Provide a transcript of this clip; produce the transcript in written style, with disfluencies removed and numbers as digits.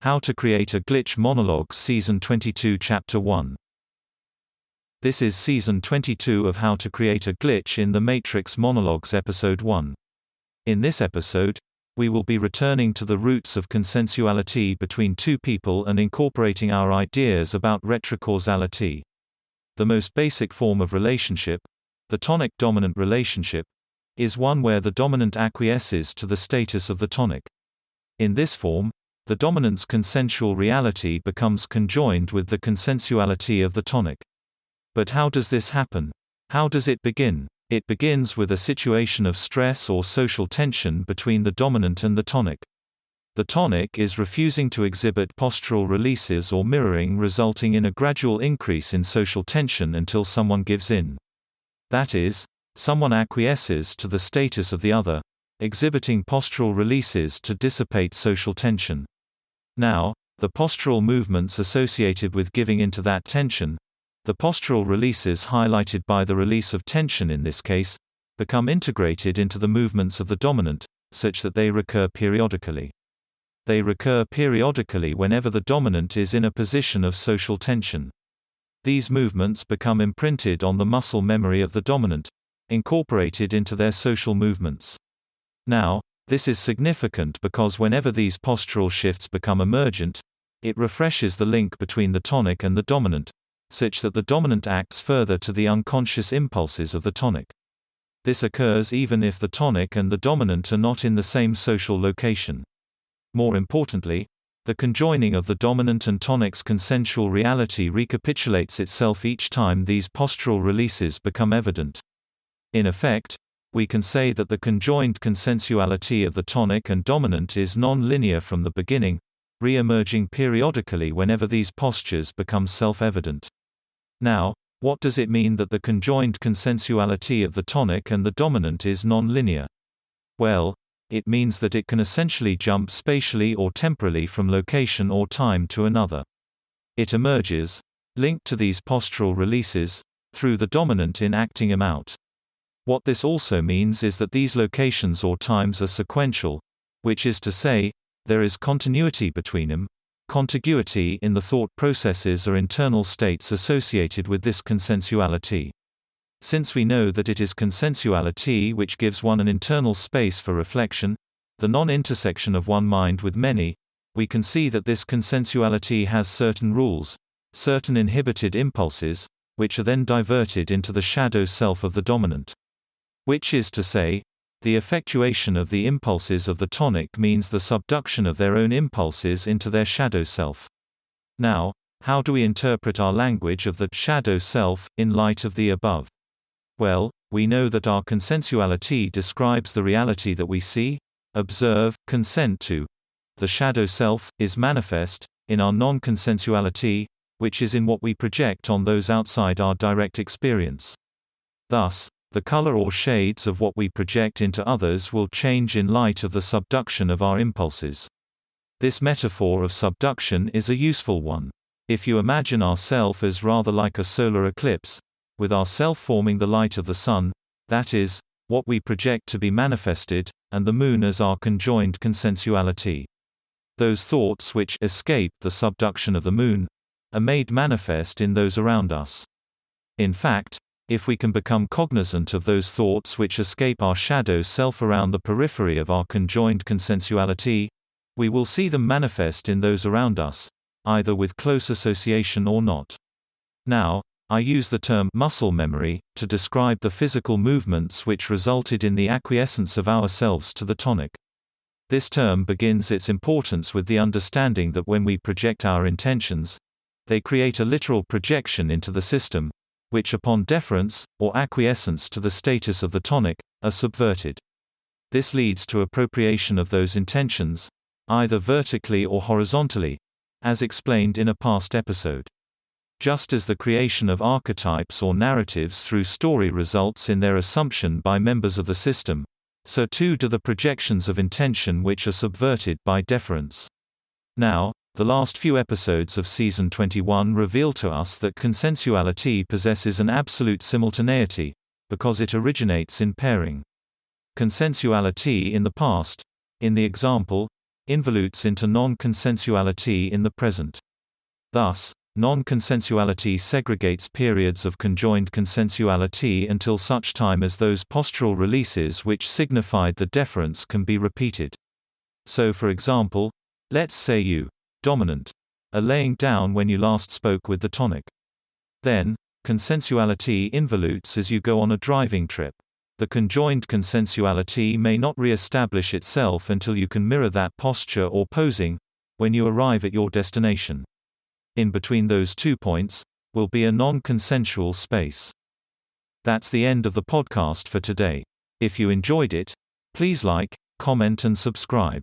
How to Create a Glitch Monologues Season 22 Chapter 1. This is Season 22 of How to Create a Glitch in the Matrix Monologues Episode 1. In this episode, we will be returning to the roots of consensuality between two people and incorporating our ideas about retrocausality. The most basic form of relationship, the tonic-dominant relationship, is one where the dominant acquiesces to the status of the tonic. In this form, the dominant's consensual reality becomes conjoined with the consensuality of the tonic. But how does this happen? How does it begin? It begins with a situation of stress or social tension between the dominant and the tonic. The tonic is refusing to exhibit postural releases or mirroring, resulting in a gradual increase in social tension until someone gives in. That is, someone acquiesces to the status of the other, exhibiting postural releases to dissipate social tension. Now, the postural movements associated with giving into that tension, the postural releases highlighted by the release of tension in this case, become integrated into the movements of the dominant, such that they recur periodically. They recur periodically whenever the dominant is in a position of social tension. These movements become imprinted on the muscle memory of the dominant, incorporated into their social movements. Now, this is significant because whenever these postural shifts become emergent, it refreshes the link between the tonic and the dominant, such that the dominant acts further to the unconscious impulses of the tonic. This occurs even if the tonic and the dominant are not in the same social location. More importantly, the conjoining of the dominant and tonic's consensual reality recapitulates itself each time these postural releases become evident. In effect, we can say that the conjoined consensuality of the tonic and dominant is non-linear from the beginning, re-emerging periodically whenever these postures become self-evident. Now, what does it mean that the conjoined consensuality of the tonic and the dominant is non-linear? Well, it means that it can essentially jump spatially or temporally from location or time to another. It emerges, linked to these postural releases, through the dominant in acting them out. What this also means is that these locations or times are sequential, which is to say, there is continuity between them. Contiguity in the thought processes are internal states associated with this consensuality. Since we know that it is consensuality which gives one an internal space for reflection, the non-intersection of one mind with many, we can see that this consensuality has certain rules, certain inhibited impulses, which are then diverted into the shadow self of the dominant. Which is to say, the effectuation of the impulses of the tonic means the subduction of their own impulses into their shadow self. Now, how do we interpret our language of the shadow self in light of the above? Well, we know that our consensuality describes the reality that we see, observe, consent to. The shadow self is manifest in our non-consensuality, which is in what we project on those outside our direct experience. Thus, the color or shades of what we project into others will change in light of the subduction of our impulses. This metaphor of subduction is a useful one. If you imagine ourself as rather like a solar eclipse, with our self forming the light of the sun, that is, what we project to be manifested, and the moon as our conjoined consensuality. Those thoughts which escape the subduction of the moon are made manifest in those around us. In fact, if we can become cognizant of those thoughts which escape our shadow self around the periphery of our conjoined consensuality, we will see them manifest in those around us, either with close association or not. Now, I use the term muscle memory to describe the physical movements which resulted in the acquiescence of ourselves to the tonic. This term begins its importance with the understanding that when we project our intentions, they create a literal projection into the system, which upon deference, or acquiescence to the status of the tonic, are subverted. This leads to appropriation of those intentions, either vertically or horizontally, as explained in a past episode. Just as the creation of archetypes or narratives through story results in their assumption by members of the system, so too do the projections of intention which are subverted by deference. Now, the last few episodes of Season 21 reveal to us that consensuality possesses an absolute simultaneity, because it originates in pairing. Consensuality in the past, in the example, involutes into non-consensuality in the present. Thus, non-consensuality segregates periods of conjoined consensuality until such time as those postural releases which signified the deference can be repeated. So for example, let's say you, dominant, are laying down when you last spoke with the tonic. Then, consensuality involutes as you go on a driving trip. The conjoined consensuality may not re-establish itself until you can mirror that posture or posing, when you arrive at your destination. In between those 2 points, will be a non-consensual space. That's the end of the podcast for today. If you enjoyed it, please like, comment and subscribe.